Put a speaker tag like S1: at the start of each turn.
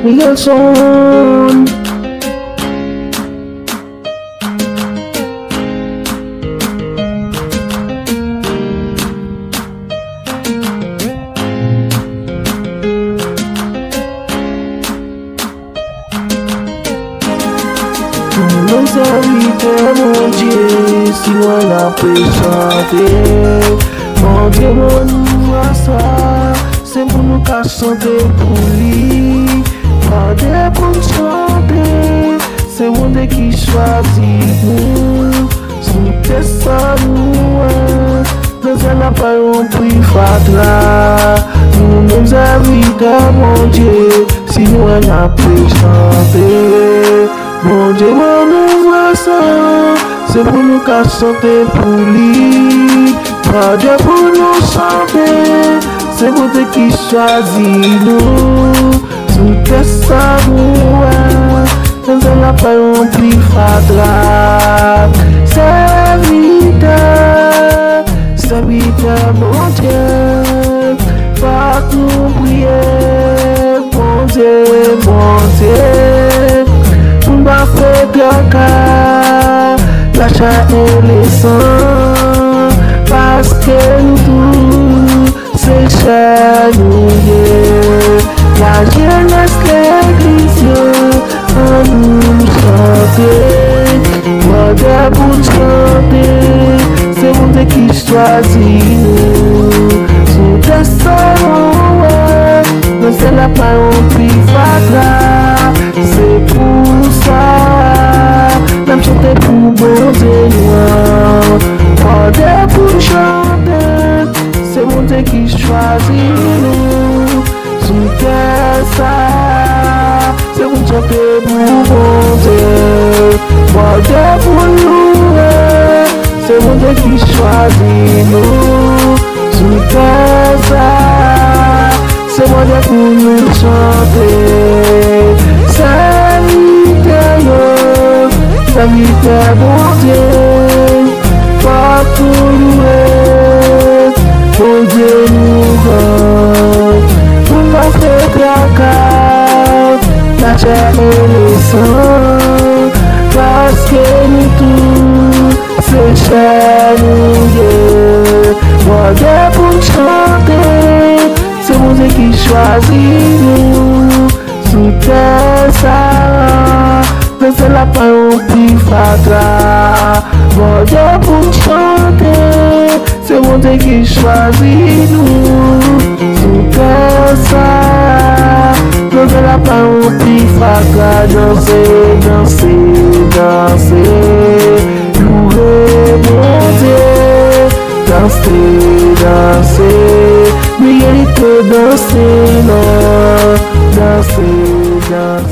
S1: Miguelson. Não sabe como dizer se não é na pessoa. Mon Dieu, mon asa, sempre nunca chanter pour lui. Pas de pour chanter, c'est mon Dieu qui choisit nous. Sous tes salons, dans un appareil privat, nous nous invitons, mon Dieu, si nous on a pu chanter. Mon Dieu, mon asa, c'est pour nous qu'à chanter pour lui. Pas Dieu pour nous chanter, c'est vous qui choisit nous. Sous tes savons, dans un appareil privat, c'est vite, mon Dieu. Pas nous prier, mon Dieu, mon Dieu. Pour ma fait caca, la chair et les sangs. Parce que nous tous, c'est cher nous. La jeunesse, l'église, en nous chanter. Moi de pour chanter, c'est vous qui choisit nous. Sous tes salons, non c'est la parole private. C'est pour ça, même chanter pour bon Dieu. Pas de pour chanter, c'est mon Dieu qui choisit nous. Sous tes ça, c'est mon chanter pour bon Dieu. Pas de pour louer, c'est mon Dieu qui choisit nous. Sous tes ça, c'est mon Dieu pour nous chanter. C'est l'idée, c'est l'idée mon Dieu. Pas pour louer, mon Dieu nous rend. Pour ma faire caca, la chair et le sang. Parce que nous tous, c'est cher nous. Moi de pour chanter, c'est mon Dieu qui choisit nous. Sous tes ça, c'est la parole private. Mon Dieu pour chanter, c'est mon Dieu qui choisit nous. Sous tes ça, c'est la parole private. Danser, danser, danser, louer mon Dieu. Danser, danser, mérite danser, non. Danser, danser.